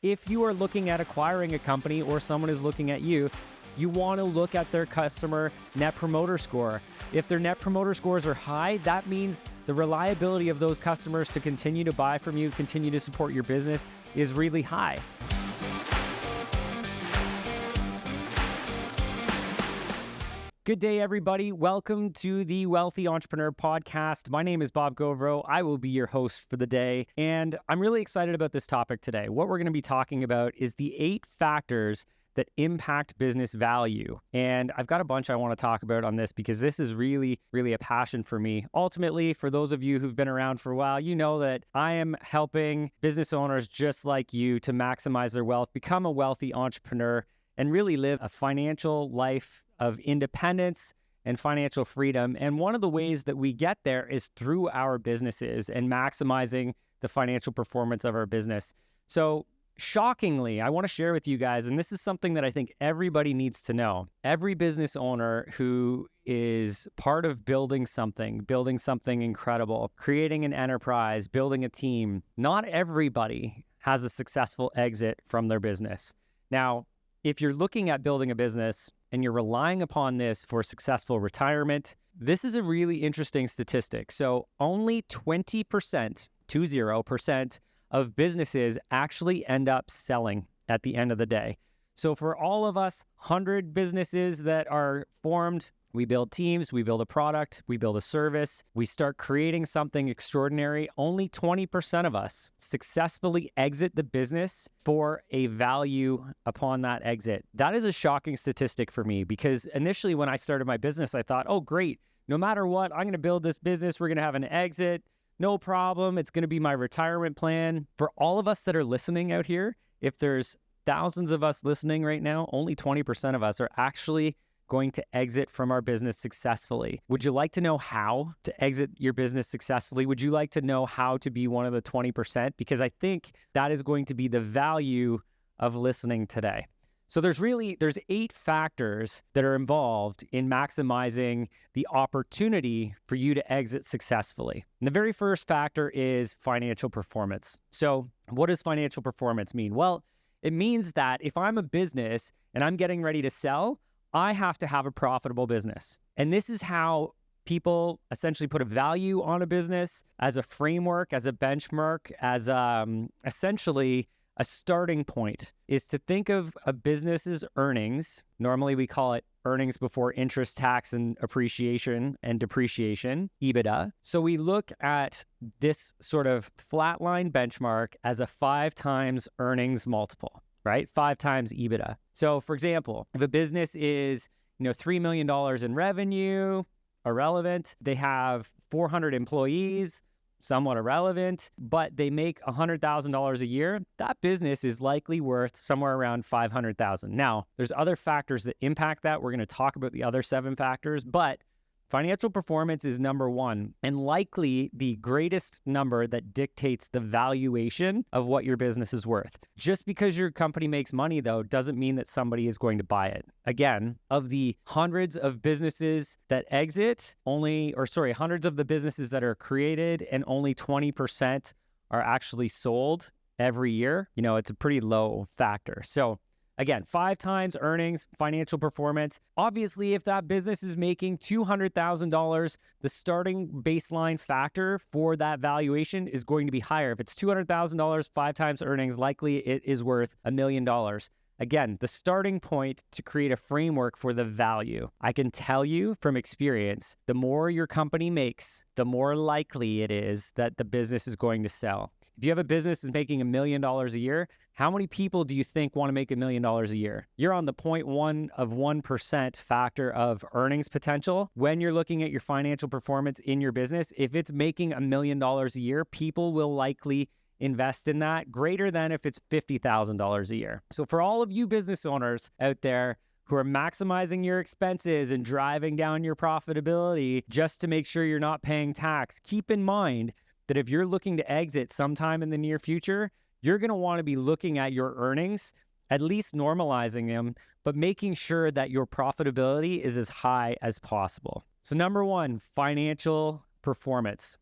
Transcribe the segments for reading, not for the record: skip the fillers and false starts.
If you are looking at acquiring a company or someone is looking at you, you want to look at their customer net promoter score. If their net promoter scores are high, that means the reliability of those customers to continue to buy from you, continue to support your business is really high. Good day, everybody. Welcome to the Wealthy Entrepreneur Podcast. My name is Bob Gauvreau. I will be your host for the day, and I'm really excited about this topic today. What we're going to be talking about is the 8 factors that impact business value. And I've got a bunch I want to talk about on this because this is really a passion for me. Ultimately, for those of you who've been around for a while, you know that I am helping business owners just like you to maximize their wealth, become a wealthy entrepreneur, and really live a financial life of independence and financial freedom. And one of the ways that we get there is through our businesses and maximizing the financial performance of our business. So shockingly, I want to share with you guys, and this is something that I think everybody needs to know. Every business owner who is part of building something incredible, creating an enterprise, building a team, not everybody has a successful exit from their business. Now, if you're looking at building a business and you're relying upon this for successful retirement, this is a really interesting statistic. So only 20% of businesses actually end up selling at the end of the day. So for all of us 100 businesses that are formed, we build teams, we build a product, we build a service, we start creating something extraordinary. Only 20% of us successfully exit the business for a value upon that exit. That is a shocking statistic for me because initially when I started my business, I thought, oh, great. No matter what, I'm going to build this business. We're going to have an exit. No problem. It's going to be my retirement plan. For all of us that are listening out here, if there's thousands of us listening right now, only 20% of us are actually going to exit from our business successfully. Would you like to know how to exit your business successfully? Would you like to know how to be one of the 20%? Because I think that is going to be the value of listening today. So there's 8 factors that are involved in maximizing the opportunity for you to exit successfully. And the very first factor is financial performance. So what does financial performance mean? Well, it means that if I'm a business and I'm getting ready to sell, I have to have a profitable business. And this is how people essentially put a value on a business as a framework, as a benchmark, as essentially a starting point is to think of a business's earnings. Normally we call it earnings before interest, tax, and appreciation and depreciation, EBITDA. So we look at this sort of flatline benchmark as a 5 times earnings multiple. Right? 5 times EBITDA. So for example, if a business is, $3 million in revenue, irrelevant. They have 400 employees, somewhat irrelevant, but they make $100,000 a year. That business is likely worth somewhere around $500,000. Now, there's other factors that impact that. We're going to talk about the other 7 factors, but financial performance is number 1 and likely the greatest number that dictates the valuation of what your business is worth. Just because your company makes money, though, doesn't mean that somebody is going to buy it. Again, of the hundreds of businesses that exit, hundreds of the businesses that are created and only 20% are actually sold every year, it's a pretty low factor. So again, 5 times earnings, financial performance. Obviously, if that business is making $200,000, the starting baseline factor for that valuation is going to be higher. If it's $200,000, 5 times earnings, likely it is worth $1 million. Again, the starting point to create a framework for the value. I can tell you from experience, the more your company makes, the more likely it is that the business is going to sell. If you have a business that's making $1 million a year, how many people do you think want to make $1 million a year? You're on the 0.1% factor of earnings potential. When you're looking at your financial performance in your business, if it's making $1 million a year, people will likely invest in that greater than if it's $50,000 a year. So for all of you business owners out there who are maximizing your expenses and driving down your profitability just to make sure you're not paying tax, keep in mind that if you're looking to exit sometime in the near future, you're going to want to be looking at your earnings, at least normalizing them, but making sure that your profitability is as high as possible. So number 1, financial performance.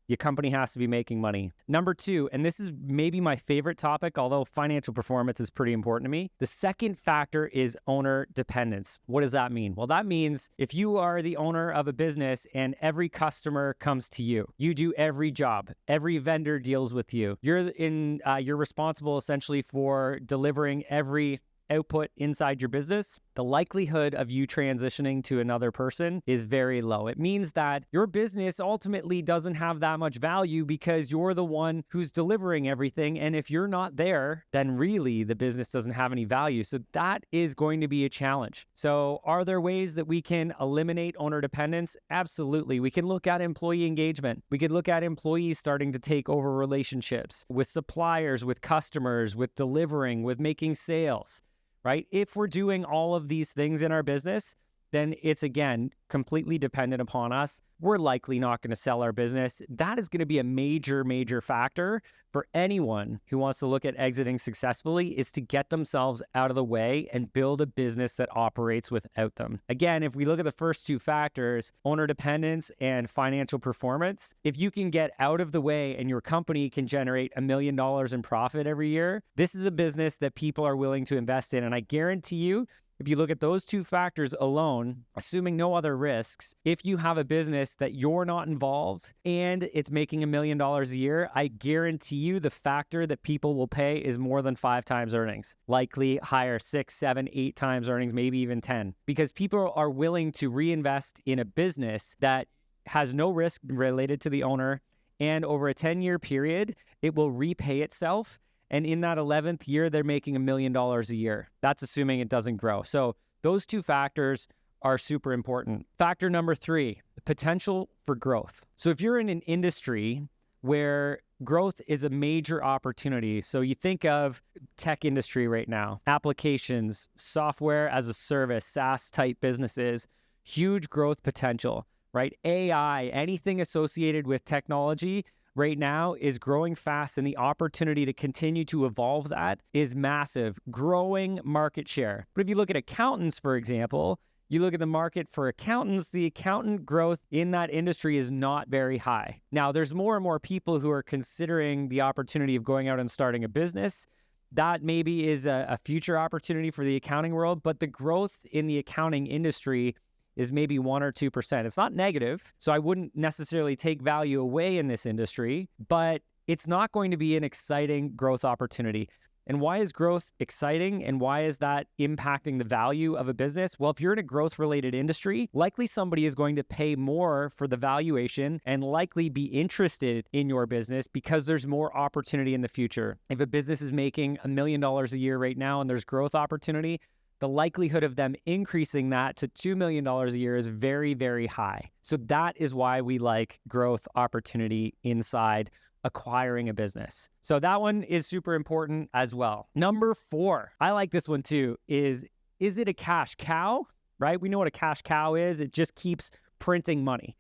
Your company has to be making money. Number two, and this is maybe my favorite topic, although financial performance is pretty important to me. The second factor is owner dependence. What does that mean? Well, that means if you are the owner of a business and every customer comes to you, you do every job, every vendor deals with you. You're responsible essentially for delivering every output inside your business, the likelihood of you transitioning to another person is very low. It means that your business ultimately doesn't have that much value because you're the one who's delivering everything. And if you're not there, then really the business doesn't have any value. So that is going to be a challenge. So are there ways that we can eliminate owner dependence? Absolutely. We can look at employee engagement. We could look at employees starting to take over relationships with suppliers, with customers, with delivering, with making sales. Right? If we're doing all of these things in our business, then it's, again, completely dependent upon us. We're likely not going to sell our business. That is going to be a major, major factor for anyone who wants to look at exiting successfully, is to get themselves out of the way and build a business that operates without them. Again, if we look at the first two factors, owner dependence and financial performance, if you can get out of the way and your company can generate $1 million in profit every year, this is a business that people are willing to invest in. And I guarantee you, if you look at those two factors alone, assuming no other risks, if you have a business that you're not involved and it's making $1 million a year, I guarantee you the factor that people will pay is more than 5 times earnings, likely higher, 6, 7, 8 times earnings, maybe even 10, because people are willing to reinvest in a business that has no risk related to the owner. And over a 10-year period, it will repay itself. And in that 11th year, they're making $1 million a year. That's assuming it doesn't grow. So those two factors are super important. Factor number 3, the potential for growth. So if you're in an industry where growth is a major opportunity, so you think of tech industry right now, applications, software as a service, SaaS type businesses, huge growth potential, right? AI, anything associated with technology right now is growing fast, and the opportunity to continue to evolve that is massive, growing market share. But if you look at accountants, for example, you look at the market for accountants, the accountant growth in that industry is not very high. Now, there's more and more people who are considering the opportunity of going out and starting a business. That maybe is a future opportunity for the accounting world, but the growth in the accounting industry is maybe 1 or 2%. It's not negative, so I wouldn't necessarily take value away in this industry, but it's not going to be an exciting growth opportunity. And why is growth exciting, and why is that impacting the value of a business? Well, if you're in a growth-related industry, likely somebody is going to pay more for the valuation and likely be interested in your business because there's more opportunity in the future. If a business is making $1 million a year right now and there's growth opportunity, the likelihood of them increasing that to $2 million a year is very, very high. So that is why we like growth opportunity inside acquiring a business. So that one is super important as well. Number 4, I like this one too, is it a cash cow, right? We know what a cash cow is. It just keeps printing money.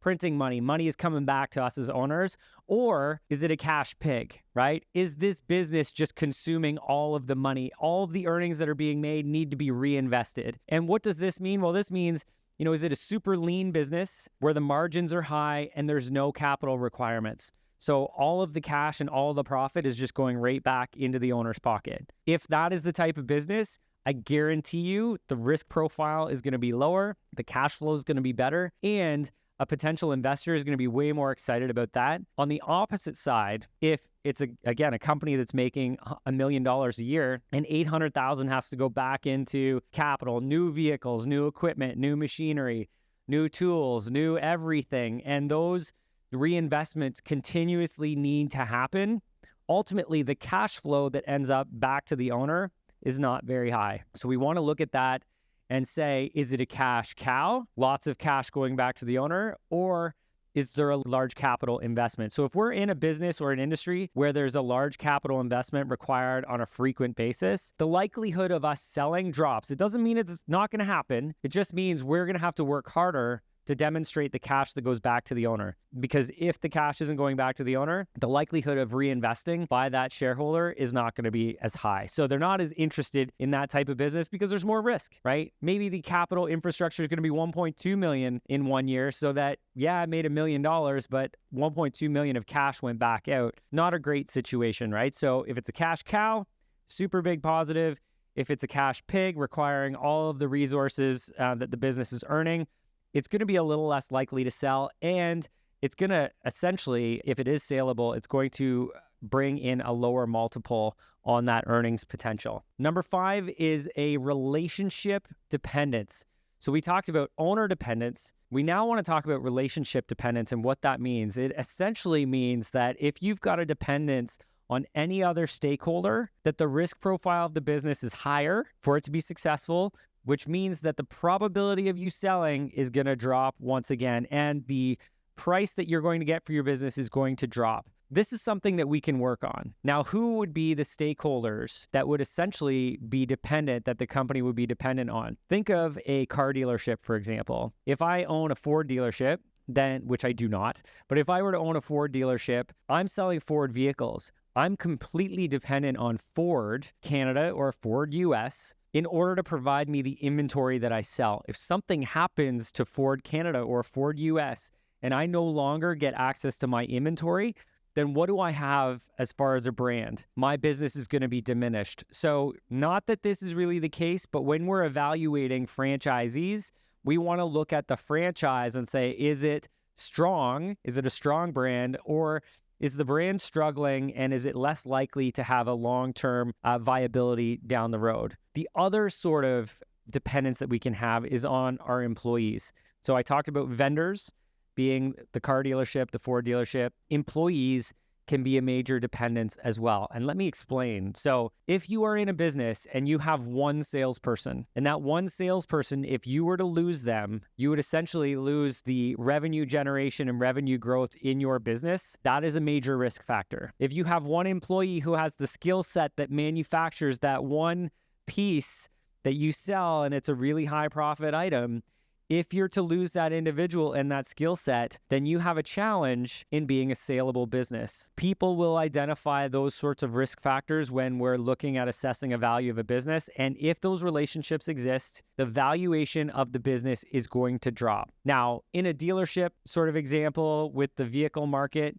Money is coming back to us as owners. Or is it a cash pig, right? Is this business just consuming all of the money? All of the earnings that are being made need to be reinvested. And what does this mean? Well, this means, is it a super lean business where the margins are high and there's no capital requirements? So all of the cash and all of the profit is just going right back into the owner's pocket. If that is the type of business, I guarantee you the risk profile is going to be lower, the cash flow is going to be better, and a potential investor is going to be way more excited about that. On the opposite side, if it's, a company that's making $1 million a year and $800,000 has to go back into capital, new vehicles, new equipment, new machinery, new tools, new everything, and those reinvestments continuously need to happen, ultimately the cash flow that ends up back to the owner is not very high. So we want to look at that and say, is it a cash cow, lots of cash going back to the owner, or is there a large capital investment? So if we're in a business or an industry where there's a large capital investment required on a frequent basis, the likelihood of us selling drops. It doesn't mean it's not going to happen. It just means we're going to have to work harder to demonstrate the cash that goes back to the owner. Because if the cash isn't going back to the owner, the likelihood of reinvesting by that shareholder is not going to be as high. So they're not as interested in that type of business because there's more risk, right? Maybe the capital infrastructure is going to be 1.2 million in 1 year, so that, yeah, I made $1 million, but 1.2 million of cash went back out. Not a great situation, right? So if it's a cash cow, super big positive. If it's a cash pig requiring all of the resources that the business is earning, it's going to be a little less likely to sell. And it's going to essentially, if it is saleable, it's going to bring in a lower multiple on that earnings potential. Number 5 is a relationship dependence. So we talked about owner dependence. We now want to talk about relationship dependence and what that means. It essentially means that if you've got a dependence on any other stakeholder, that the risk profile of the business is higher for it to be successful, which means that the probability of you selling is going to drop once again, and the price that you're going to get for your business is going to drop. This is something that we can work on. Now, who would be the stakeholders that would essentially be dependent, that the company would be dependent on? Think of a car dealership, for example. If I own a Ford dealership, then, which I do not, but if I were to own a Ford dealership, I'm selling Ford vehicles. I'm completely dependent on Ford Canada or Ford US in order to provide me the inventory that I sell. If something happens to Ford Canada or Ford US and I no longer get access to my inventory, then what do I have as far as a brand? My business is going to be diminished. So not that this is really the case, but when we're evaluating franchisees, we want to look at the franchise and say, is it strong? Is it a strong brand? Or is the brand struggling, and is it less likely to have a long-term viability down the road? The other sort of dependence that we can have is on our employees. So I talked about vendors being the car dealership, the Ford dealership. Employees can be a major dependence as well. And let me explain. So if you are in a business and you have one salesperson, and that one salesperson, if you were to lose them, you would essentially lose the revenue generation and revenue growth in your business. That is a major risk factor. If you have one employee who has the skill set that manufactures that one piece that you sell and it's a really high profit item, if you're to lose that individual and that skill set, then you have a challenge in being a saleable business. People will identify those sorts of risk factors when we're looking at assessing a value of a business. And if those relationships exist, the valuation of the business is going to drop. Now, in a dealership sort of example with the vehicle market,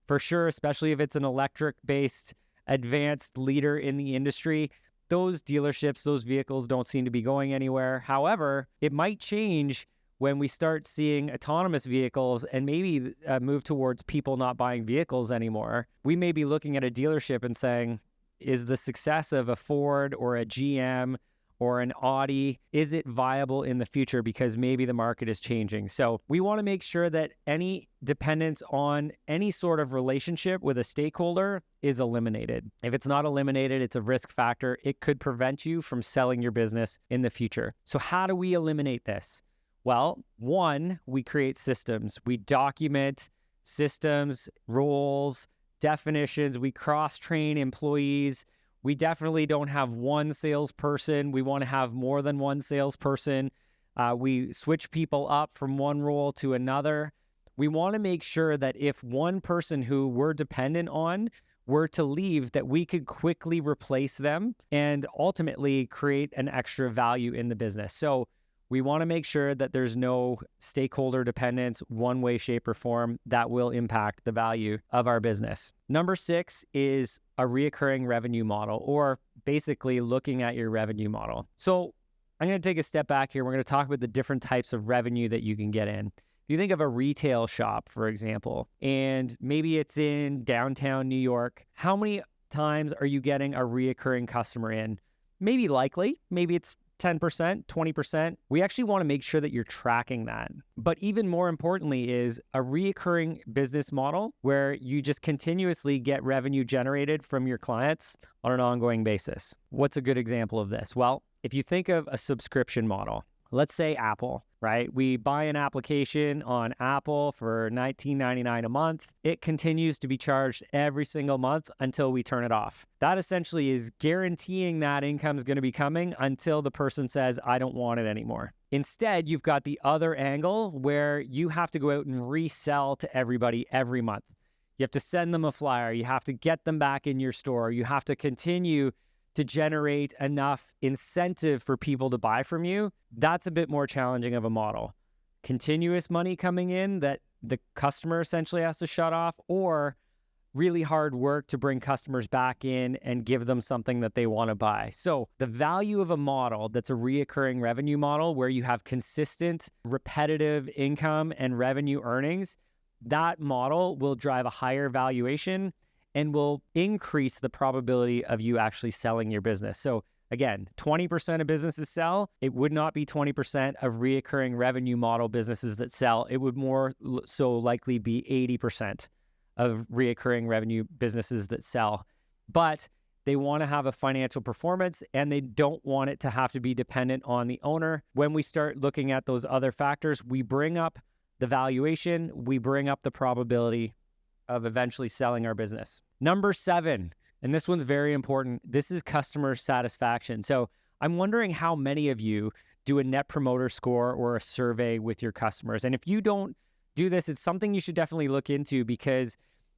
for sure, especially if it's an electric-based advanced leader in the industry, those dealerships, those vehicles don't seem to be going anywhere. However, it might change when we start seeing autonomous vehicles and maybe move towards people not buying vehicles anymore. We may be looking at a dealership and saying, is the success of a Ford or a GM or an Audi, is it viable in the future because maybe the market is changing? So we want to make sure that any dependence on any sort of relationship with a stakeholder is eliminated. If it's not eliminated, it's a risk factor. It could prevent you from selling your business in the future. So how do we eliminate this? Well, one, we create systems. We document systems, roles, definitions. We cross-train employees. We definitely don't have one salesperson. We want to have more than one salesperson. We switch people up from one role to another. We want to make sure that if one person who we're dependent on were to leave, that we could quickly replace them and ultimately create an extra value in the business. So we want to make sure that there's no stakeholder dependence, one way, shape, or form that will impact the value of our business. Number 6 is a reoccurring revenue model, or basically looking at your revenue model. So I'm going to take a step back here. We're going to talk about the different types of revenue that you can get in. If you think of a retail shop, for example, and maybe it's in downtown New York, how many times are you getting a reoccurring customer in? Maybe likely, maybe it's 10%, 20%. We actually want to make sure that you're tracking that. But even more importantly is a reoccurring business model where you just continuously get revenue generated from your clients on an ongoing basis. What's a good example of this? Well, if you think of a subscription model, let's say Apple, right? We buy an application on Apple for $19.99 a month. It continues to be charged every single month until we turn it off. That essentially is guaranteeing that income is going to be coming until the person says, I don't want it anymore. Instead, you've got the other angle where you have to go out and resell to everybody every month. You have to send them a flyer. You have to get them back in your store. You have to continue to generate enough incentive for people to buy from you. That's a bit more challenging of a model. Continuous money coming in that the customer essentially has to shut off, or really hard work to bring customers back in and give them something that they want to buy. So the value of a model that's a reoccurring revenue model where you have consistent, repetitive income and revenue earnings, that model will drive a higher valuation and will increase the probability of you actually selling your business. So again, 20% of businesses sell. It would not be 20% of reoccurring revenue model businesses that sell. It would more so likely be 80% of reoccurring revenue businesses that sell. But they want to have a financial performance and they don't want it to have to be dependent on the owner. When we start looking at those other factors, we bring up the valuation, we bring up the probability of eventually selling our business. Number 7, and this one's very important, this is customer satisfaction. So I'm wondering how many of you do a net promoter score or a survey with your customers. And if you don't do this, it's something you should definitely look into, because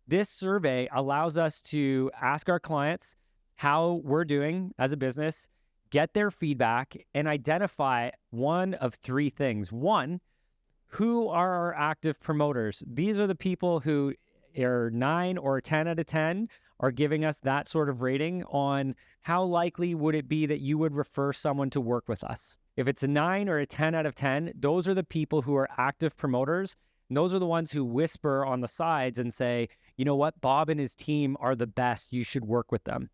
this survey allows us to ask our clients how we're doing as a business, get their feedback, and identify one of 3 things. 1, who are our active promoters? These are the people who are 9 or 10 out of 10 are giving us that sort of rating on how likely would it be that you would refer someone to work with us. If it's a 9 or a 10 out of 10, those are the people who are active promoters. And those are the ones who whisper on the sides and say, you know what, Bob and his team are the best. You should work with them.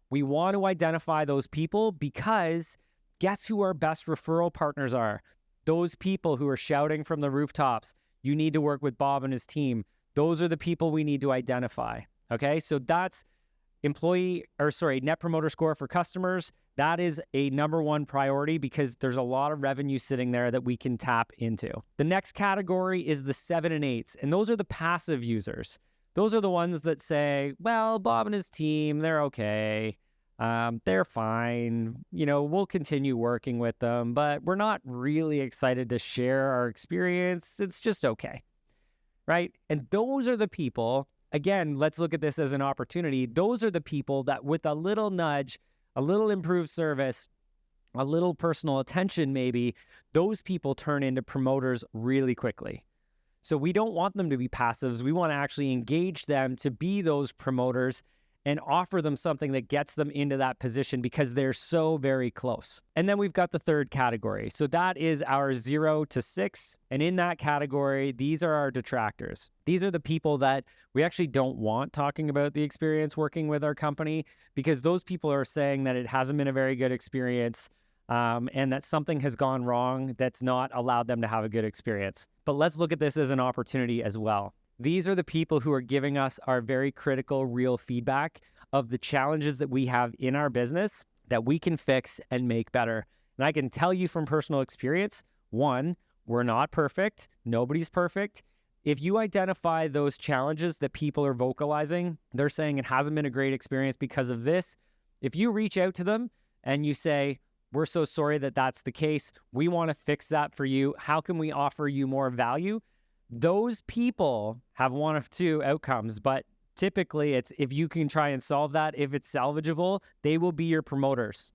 We want to identify those people because guess who our best referral partners are? Those people who are shouting from the rooftops, you need to work with Bob and his team. Those are the people we need to identify. Okay, so that's net promoter score for customers. That is a number 1 priority because there's a lot of revenue sitting there that we can tap into. The next category is the 7 and 8s, and those are the passive users. Those are the ones that say, well, Bob and his team, they're okay. They're fine. We'll continue working with them, but we're not really excited to share our experience. It's just okay. Right? And those are the people, again, let's look at this as an opportunity. Those are the people that with a little nudge, a little improved service, a little personal attention maybe, those people turn into promoters really quickly. So we don't want them to be passives. We want to actually engage them to be those promoters and offer them something that gets them into that position because they're so very close. And then we've got the 3rd category. So that is our 0 to 6. And in that category, these are our detractors. These are the people that we actually don't want talking about the experience working with our company, because those people are saying that it hasn't been a very good experience and that something has gone wrong that's not allowed them to have a good experience. But let's look at this as an opportunity as well. These are the people who are giving us our very critical, real feedback of the challenges that we have in our business that we can fix and make better. And I can tell you from personal experience, 1, we're not perfect. Nobody's perfect. If you identify those challenges that people are vocalizing, they're saying it hasn't been a great experience because of this. If you reach out to them and you say, we're so sorry that that's the case. We want to fix that for you. How can we offer you more value? Those people have one of 2 outcomes, but typically it's if you can try and solve that, if it's salvageable, they will be your promoters.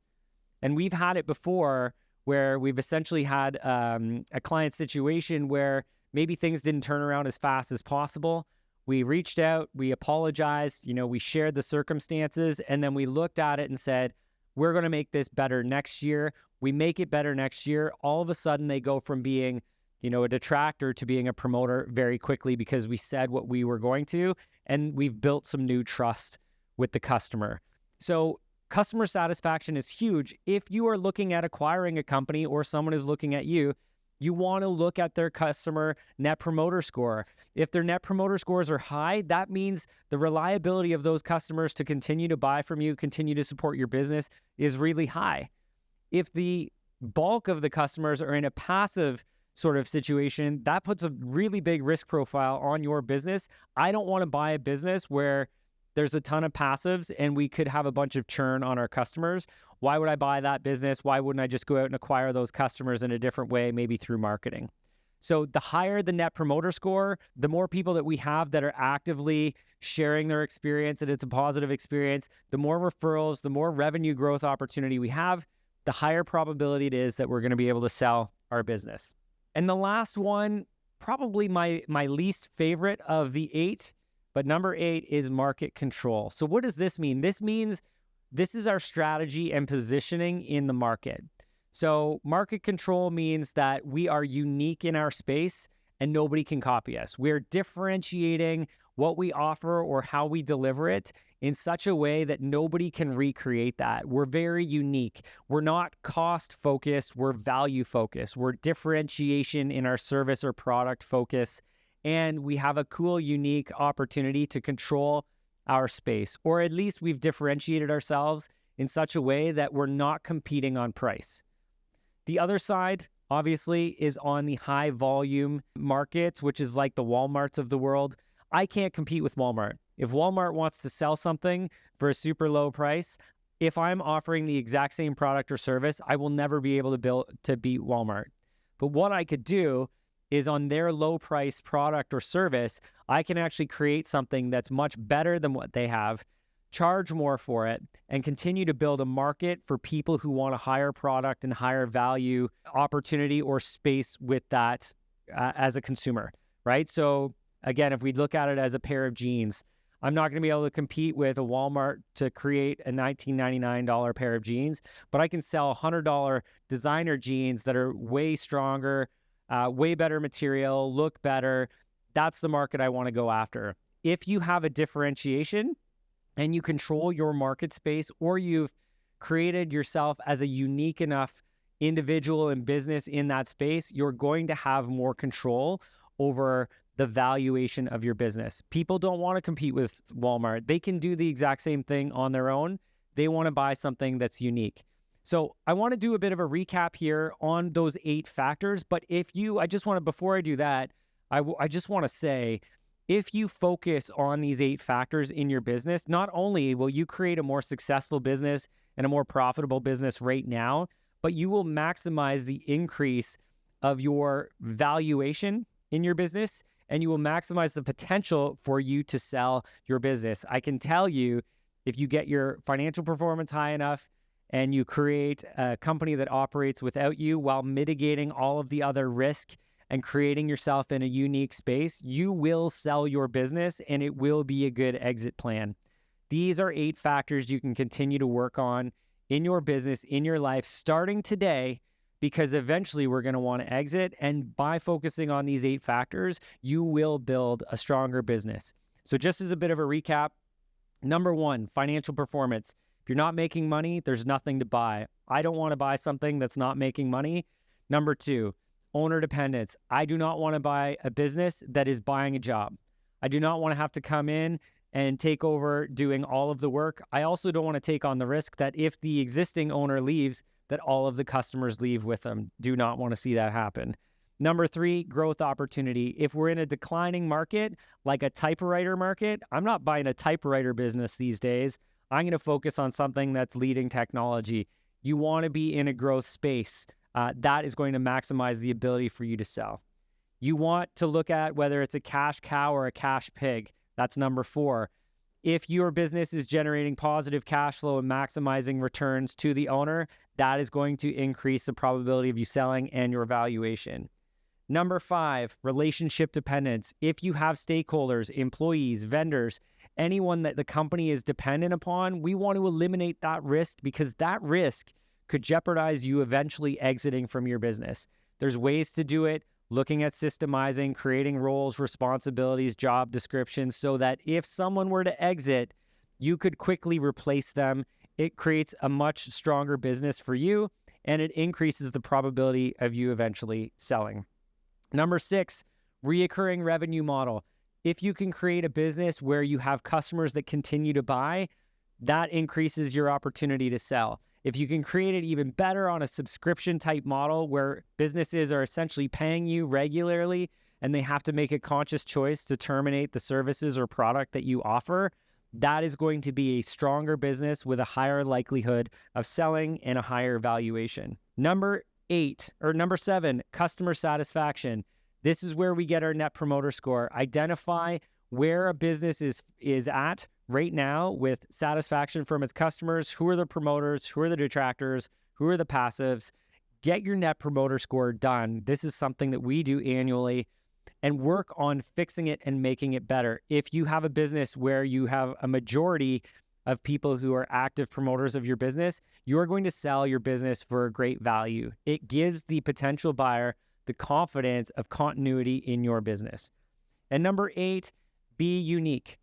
And we've had it before where we've essentially had a client situation where maybe things didn't turn around as fast as possible. We reached out, we apologized, we shared the circumstances, and then we looked at it and said, we're going to make this better next year. We make it better next year. All of a sudden they go from being a detractor to being a promoter very quickly because we said what we were going to, and we've built some new trust with the customer. So customer satisfaction is huge. If you are looking at acquiring a company or someone is looking at you, you want to look at their customer net promoter score. If their net promoter scores are high, that means the reliability of those customers to continue to buy from you, continue to support your business is really high. If the bulk of the customers are in a passive sort of situation, that puts a really big risk profile on your business. I don't want to buy a business where there's a ton of passives and we could have a bunch of churn on our customers. Why would I buy that business? Why wouldn't I just go out and acquire those customers in a different way, maybe through marketing? So the higher the net promoter score, the more people that we have that are actively sharing their experience and it's a positive experience, the more referrals, the more revenue growth opportunity we have, the higher probability it is that we're going to be able to sell our business. And the last one, probably my least favorite of the 8, but number 8 is market control. So what does this mean? This means this is our strategy and positioning in the market. So market control means that we are unique in our space and nobody can copy us. We're differentiating what we offer or how we deliver it in such a way that nobody can recreate that. We're very unique. We're not cost focused, we're value focused. We're differentiation in our service or product focus. And we have a cool, unique opportunity to control our space, or at least we've differentiated ourselves in such a way that we're not competing on price. The other side, obviously, is on the high volume markets, which is like the Walmarts of the world. I can't compete with Walmart. If Walmart wants to sell something for a super low price, if I'm offering the exact same product or service, I will never be able to beat Walmart. But what I could do is on their low price product or service, I can actually create something that's much better than what they have, charge more for it, and continue to build a market for people who want a higher product and higher value opportunity or space with that as a consumer, right? So again, if we look at it as a pair of jeans, I'm not going to be able to compete with a Walmart to create a $19.99 pair of jeans, but I can sell $100 designer jeans that are way stronger, way better material, look better. That's the market I want to go after. If you have a differentiation and you control your market space, or you've created yourself as a unique enough individual and business in that space, you're going to have more control over the valuation of your business. People don't want to compete with Walmart. They can do the exact same thing on their own. They want to buy something that's unique. So I want to do a bit of a recap here on those 8 factors. But before I do that, I just want to say, if you focus on these 8 factors in your business, not only will you create a more successful business and a more profitable business right now, but you will maximize the increase of your valuation in your business, and you will maximize the potential for you to sell your business. I can tell you, if you get your financial performance high enough and you create a company that operates without you while mitigating all of the other risk and creating yourself in a unique space, you will sell your business and it will be a good exit plan. These are 8 factors you can continue to work on in your business, in your life, starting today, because eventually we're going to want to exit. And by focusing on these 8 factors, you will build a stronger business. So just as a bit of a recap, number 1, financial performance. If you're not making money, there's nothing to buy. I don't want to buy something that's not making money. Number 2, owner dependence. I do not want to buy a business that is buying a job. I do not want to have to come in and take over doing all of the work. I also don't want to take on the risk that if the existing owner leaves, that all of the customers leave with them. Do not want to see that happen. Number 3, growth opportunity. If we're in a declining market, like a typewriter market, I'm not buying a typewriter business these days. I'm going to focus on something that's leading technology. You want to be in a growth space. That is going to maximize the ability for you to sell. You want to look at whether it's a cash cow or a cash pig. That's number 4. If your business is generating positive cash flow and maximizing returns to the owner, that is going to increase the probability of you selling and your valuation. Number 5, relationship dependence. If you have stakeholders, employees, vendors, anyone that the company is dependent upon, we want to eliminate that risk, because that risk could jeopardize you eventually exiting from your business. There's ways to do it, looking at systemizing, creating roles, responsibilities, job descriptions, so that if someone were to exit, you could quickly replace them. It creates a much stronger business for you, and it increases the probability of you eventually selling. Number 6, reoccurring revenue model. If you can create a business where you have customers that continue to buy, that increases your opportunity to sell. If you can create it even better on a subscription type model where businesses are essentially paying you regularly and they have to make a conscious choice to terminate the services or product that you offer, that is going to be a stronger business with a higher likelihood of selling and a higher valuation. Number 7, customer satisfaction. This is where we get our net promoter score. Identify where a business is at right now with satisfaction from its customers. Who are the promoters? Who are the detractors? Who are the passives? Get your net promoter score done. This is something that we do annually, and work on fixing it and making it better. If you have a business where you have a majority of people who are active promoters of your business, you are going to sell your business for a great value. It gives the potential buyer the confidence of continuity in your business. And number 8, be unique.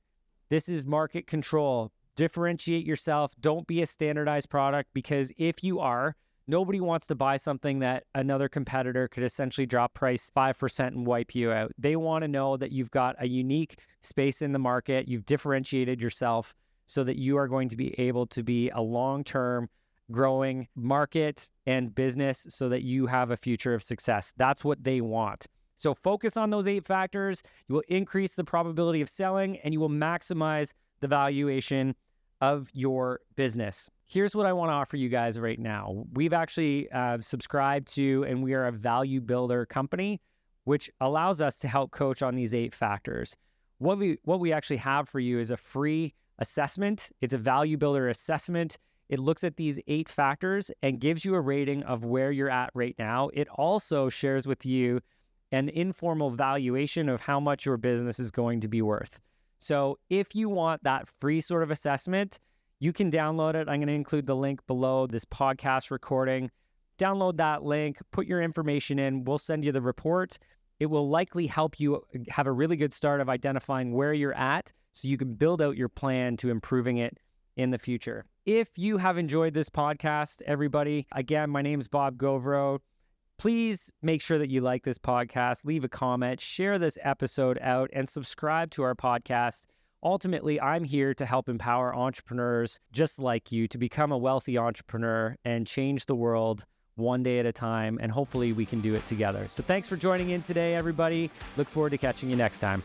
This is market control. Differentiate yourself. Don't be a standardized product, because if you are, nobody wants to buy something that another competitor could essentially drop price 5% and wipe you out. They want to know that you've got a unique space in the market. You've differentiated yourself so that you are going to be able to be a long-term growing market and business so that you have a future of success. That's what they want. So focus on those 8 factors. You will increase the probability of selling, and you will maximize the valuation of your business. Here's what I want to offer you guys right now. We've actually subscribed to, and we are a value builder company, which allows us to help coach on these 8 factors. What we actually have for you is a free assessment. It's a value builder assessment. It looks at these 8 factors and gives you a rating of where you're at right now. It also shares with you an informal valuation of how much your business is going to be worth. So if you want that free sort of assessment, you can download it. I'm going to include the link below this podcast recording. Download that link, put your information in. We'll send you the report. It will likely help you have a really good start of identifying where you're at so you can build out your plan to improving it in the future. If you have enjoyed this podcast, everybody, again, my name is Bob Gauvreau. Please make sure that you like this podcast, leave a comment, share this episode out, and subscribe to our podcast. Ultimately, I'm here to help empower entrepreneurs just like you to become a wealthy entrepreneur and change the world one day at a time, and hopefully we can do it together. So thanks for joining in today, everybody. Look forward to catching you next time.